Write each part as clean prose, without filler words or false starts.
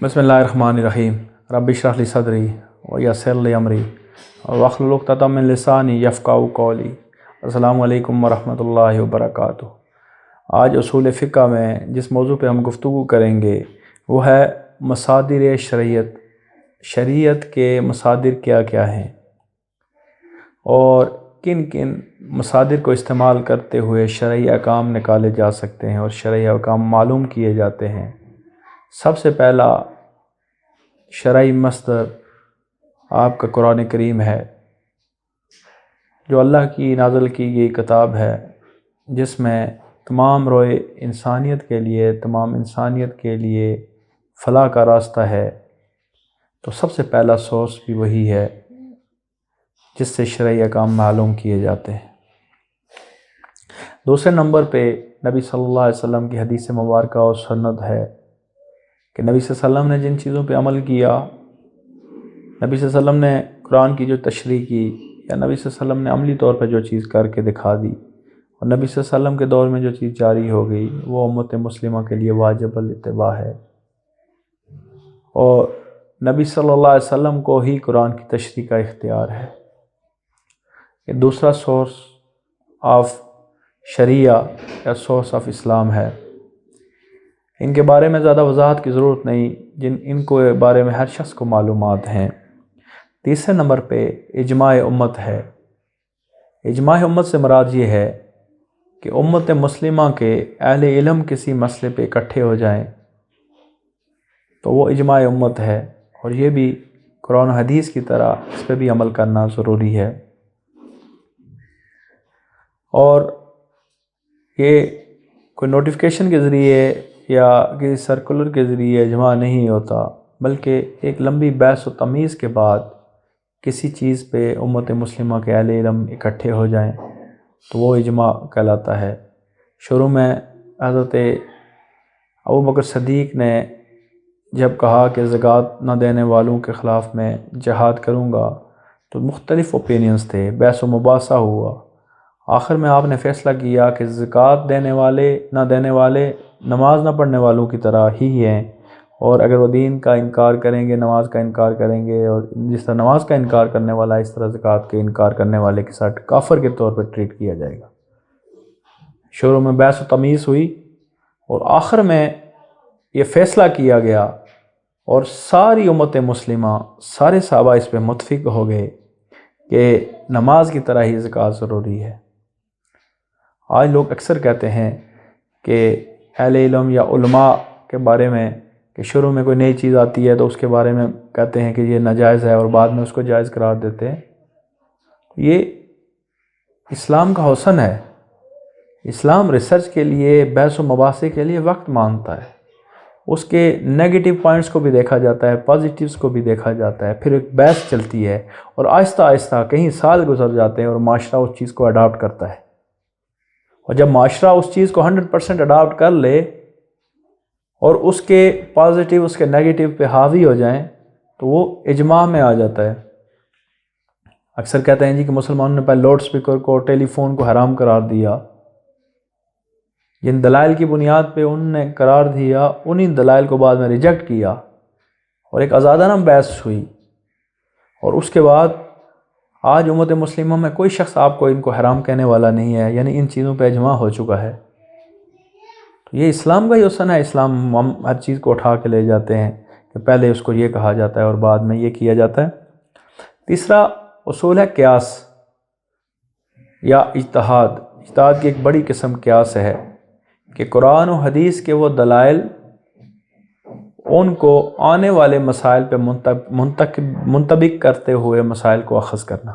बिस्मिल्लाहिर्रहमानिर्रहीम। रब्बि इश्रह ली सदरी व यस्सिर ली अमरी वहलुल उक़दतम मिन लिसानी यफ़क़हू क़ौली। अस्सलामु अलैकुम वरहमतुल्लाहि वबरकातुहू। आज उसूल फ़िक़्ह में जिस मौजू पे हम गुफ्तगू करेंगे वो है मसादिर शरीयत। शरीयत के मसादिर क्या क्या हैं और किन किन मसादिर को इस्तेमाल करते हुए शरई अहकाम निकाले जा सकते हैं और शरई अहकाम मालूम किए जाते हैं। सबसे पहला शरई मस्दर आपका कुरान करीम है, जो अल्लाह की नाज़िल की गई किताब है, जिसमें तमाम रोए इंसानियत के लिए, तमाम इंसानियत के लिए फ़लाह का रास्ता है। तो सबसे पहला सोर्स भी वही है जिससे शरई अहकाम मालूम किए जाते हैं। दूसरे नंबर पे नबी सल्लल्लाहु अलैहि वसल्लम की हदीस मुबारका और सुन्नत है कि नबी सल्लल्लाहु अलैहि वसल्लम ने जिन चीज़ों पे अमल किया, नबी सल्लल्लाहु अलैहि वसल्लम ने कुरान की जो तशरीह की या नबी सल्लल्लाहु अलैहि वसल्लम ने अमली तौर पर जो चीज़ करके दिखा दी और नबी सल्लल्लाहु अलैहि वसल्लम के दौर में जो चीज़ जारी हो गई वो उम्मत मुस्लिमा के लिए वाजिबुल इत्तिबा है और नबी सल्लल्लाहु अलैहि वसल्लम को ही कुरान की तशरीह का इख्तियार है। ये दूसरा सोर्स ऑफ शरिया या सोर्स ऑफ इस्लाम है। इनके बारे में ज़्यादा वजाहत की ज़रूरत नहीं, इनको बारे में हर शख्स को मालूमात हैं। तीसरे नंबर पे इजमाए उम्मत है। इजमाए उम्मत से मुराद ये है कि उम्मत मुस्लिमा के अहले इल्म किसी मसले पे इकट्ठे हो जाएं तो वो इजमाए उम्मत है और ये भी कुरान हदीस की तरह इस पर भी अमल करना ज़रूरी है। और ये कोई नोटिफिकेशन के ज़रिए या किसी सर्कुलर के ज़रिए इजमा नहीं होता, बल्कि एक लंबी बहस व तमीज़ के बाद किसी चीज़ पे उम्मत मुस्लिमा के अहले इल्म इकट्ठे हो जाएं तो वो इजमा कहलाता है। शुरू में हज़रत अबू बकर सिद्दीक़ ने जब कहा कि ज़कात न देने वालों के ख़िलाफ़ मैं जिहाद करूँगा तो मुख्तलिफ़ ओपिनियंस थे, बहस व मुबासा हुआ। आखिर में आपने फ़ैसला किया कि ज़कात देने वाले ना देने वाले नमाज ना पढ़ने वालों की तरह ही हैं और अगर वो दीन का इनकार करेंगे, नमाज का इनकार करेंगे और जिस तरह नमाज का इनकार करने वाला इस तरह ज़कात के इनकार करने वाले के साथ काफिर के तौर पर ट्रीट किया जाएगा। शुरू में बहस व तमीज़ हुई और आखिर में ये फ़ैसला किया गया और सारी उम्मत मुस्लिमा, सारे सहाबा इस पर मुत्तफ़िक़ हो गए कि नमाज की तरह ही ज़कात ज़रूरी है। आज लोग अक्सर कहते हैं कि अहले इल्म या उलमा के बारे में कि शुरू में कोई नई चीज़ आती है तो उसके बारे में कहते हैं कि ये नाजायज़ है और बाद में उसको जायज़ करार देते हैं। ये इस्लाम का हुस्न है। इस्लाम रिसर्च के लिए, बहस व मुबासे के लिए वक्त मांगता है। उसके नेगेटिव पॉइंट्स को भी देखा जाता है, पॉजिटिव्स को भी देखा जाता है, फिर एक बहस चलती है और आहिस्ता आहिस्ता कई साल गुजर जाते हैं और माशरा उस चीज़ को अडॉप्ट करता है। और जब माशरा उस चीज़ को 100% अडॉप्ट कर ले और उसके पॉजिटिव उसके नेगेटिव पे हावी हो जाएं तो वो इजमा में आ जाता है। अक्सर कहते हैं जी कि मुसलमानों ने पहले लाउड स्पीकर को, टेलीफोन को हराम करार दिया। जिन दलाइल की बुनियाद पे उनने करार दिया, उन्हीं दलाइल को बाद में रिजेक्ट किया और एक आज़ादाना बहस हुई और उसके बाद आज उम्मत मुस्लिमा में कोई शख्स आपको इनको हराम कहने वाला नहीं है, यानी इन चीज़ों पे इजमा हो चुका है। तो ये इस्लाम का ही हुस्न है। इस्लाम हम हर चीज़ को उठा के ले जाते हैं कि पहले उसको ये कहा जाता है और बाद में ये किया जाता है। तीसरा उसूल है क़ियास या इज्तिहाद। इज्तिहाद की एक बड़ी किस्म क़ियास है कि कुरान और हदीस के वो दलाइल उनको आने वाले मसाइल पे मुंतबिक करते हुए मसाइल को अख़ज़ करना।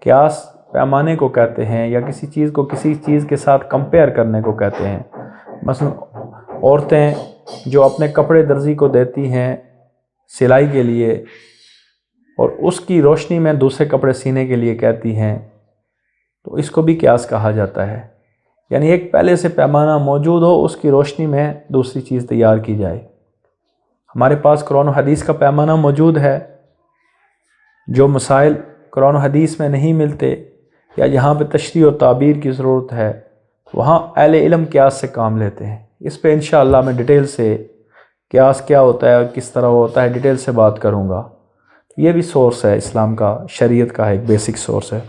क़ियास पैमाने को कहते हैं या किसी चीज़ को किसी चीज़ के साथ कंपेयर करने को कहते हैं। मसलन औरतें जो अपने कपड़े दर्जी को देती हैं सिलाई के लिए और उसकी रोशनी में दूसरे कपड़े सीने के लिए कहती हैं, तो इसको भी क़ियास कहा जाता है। यानी एक पहले से पैमाना मौजूद हो, उसकी रोशनी में दूसरी चीज़ तैयार की जाए। हमारे पास कुरान और हदीस का पैमाना मौजूद है। जो मसाइल कुरान और हदीस में नहीं मिलते या जहाँ पे तशरीह और ताबीर की ज़रूरत है, वहाँ अहले इल्म क़ियास से काम लेते हैं। इस पे इंशाअल्लाह मैं डिटेल से قیاس کیا ہوتا ہے اور کس طرح ہوتا ہے ڈیٹیل سے بات کروں گا. یہ بھی سورس ہے اسلام کا، شریعت کا ایک بیسک سورس ہے.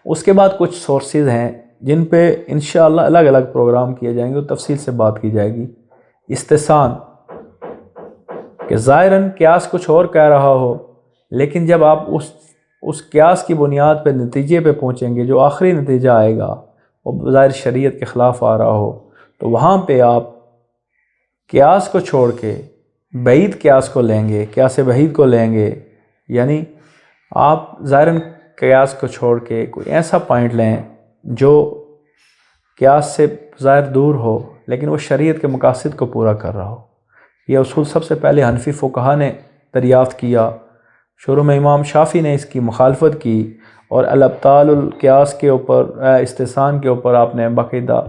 اس کے بعد کچھ سورسز ہیں جن پہ انشاءاللہ الگ الگ پروگرام کیے جائیں گے اور تفصیل سے بات کی جائے گی. استحسان، کہ ظاہراً قیاس کچھ اور کہہ رہا ہو، لیکن جب آپ اس قیاس کی بنیاد پہ نتیجے پہ پہنچیں گے، جو آخری نتیجہ آئے گا وہ ظاہر شریعت کے خلاف آ رہا ہو، تو وہاں پہ آپ قیاس کو چھوڑ کے بعید قیاس کو لیں گے، قیاس بعید کو لیں گے. یعنی آپ ظاہراً قیاس کو چھوڑ کے کوئی ایسا پوائنٹ لیں جو قیاس سے ظاہر دور ہو لیکن وہ شریعت کے مقاصد کو پورا کر رہا ہو. یہ اصول سب سے پہلے حنفی فقہا نے دریافت کیا. شروع میں امام شافعی نے اس کی مخالفت کی اور الابطال القیاس کے اوپر، استحسان کے اوپر آپ نے باقاعدہ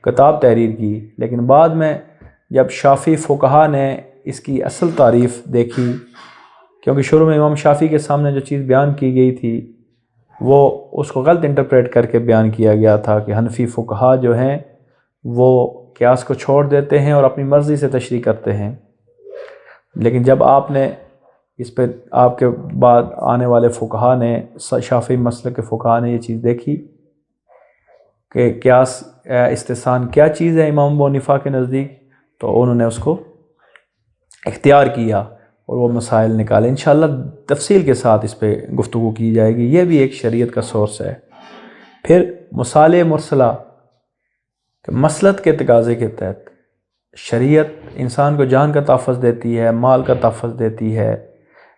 کتاب تحریر کی. لیکن بعد میں جب شافعی فقہا نے اس کی اصل تعریف دیکھی، کیونکہ شروع میں امام شافعی کے سامنے جو چیز بیان کی گئی تھی وہ اس کو غلط انٹرپریٹ کر کے بیان کیا گیا تھا کہ حنفی فقہا جو ہیں وہ قیاس کو چھوڑ دیتے ہیں اور اپنی مرضی سے تشریح کرتے ہیں. لیکن جب آپ نے اس پہ، آپ کے بعد آنے والے فقہا نے، شافعی مسلک کے فقہا نے یہ چیز دیکھی کہ قیاس استحسان کیا چیز ہے امام ابو حنیفہ کے نزدیک، تو انہوں نے اس کو اختیار کیا اور وہ مسائل نکالے. انشاءاللہ تفصیل کے ساتھ اس پہ گفتگو کی جائے گی. یہ بھی ایک شریعت کا سورس ہے. پھر مصالح مرسلہ، کہ مصلحت کے تقاضے کے تحت شریعت انسان کو جان کا تحفظ دیتی ہے، مال کا تحفظ دیتی ہے،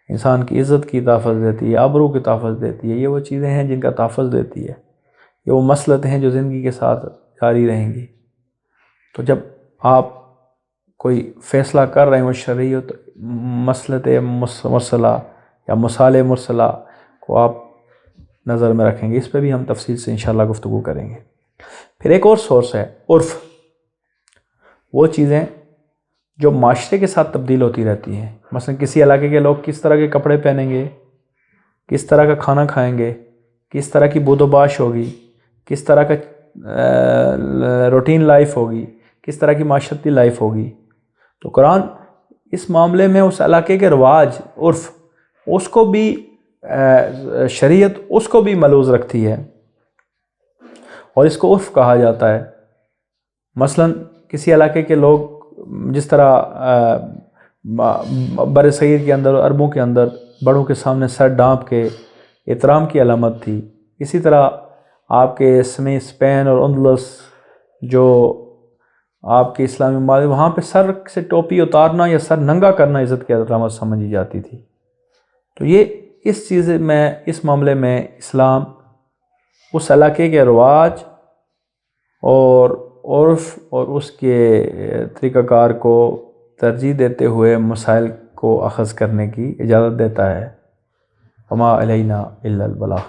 انسان کی عزت کی تحفظ دیتی ہے، آبرو کی تحفظ دیتی ہے. یہ وہ چیزیں ہیں جن کا تحفظ دیتی ہے. یہ وہ مصلحتیں ہیں جو زندگی کے ساتھ جاری رہیں گی. تو جب آپ کوئی فیصلہ کر رہے ہوں شرعی، تو مصلحت مرسلہ یا مصالح مرسلہ کو آپ نظر میں رکھیں گے. اس پہ بھی ہم تفصیل سے انشاءاللہ گفتگو کریں گے. پھر ایک اور سورس ہے عرف، وہ چیزیں جو معاشرے کے ساتھ تبدیل ہوتی رہتی ہیں. مثلا کسی علاقے کے لوگ کس طرح کے کپڑے پہنیں گے، کس طرح کا کھانا کھائیں گے، کس طرح کی بود و باش ہوگی، کس طرح کا روٹین لائف ہوگی، کس طرح کی معاشرتی لائف ہوگی. تو قرآن اس معاملے میں اس علاقے کے رواج، عرف، اس کو بھی شریعت اس کو بھی ملحوظ رکھتی ہے اور اس کو عرف کہا جاتا ہے. مثلا کسی علاقے کے لوگ جس طرح بر صغیر کے اندر، عربوں کے اندر بڑوں کے سامنے سر ڈانپ کے احترام کی علامت تھی، اسی طرح آپ کے اسپین اور اندلس جو آپ کے اسلامی ممالک، وہاں پہ سر سے ٹوپی اتارنا یا سر ننگا کرنا عزت کی علامت سمجھی جاتی تھی. تو یہ اس چیز میں، اس معاملے میں اسلام اس علاقے کے رواج اور عرف اور اس کے طریقہ کار کو ترجیح دیتے ہوئے مسائل کو اخذ کرنے کی اجازت دیتا ہے. وما علینا الا البلاغ.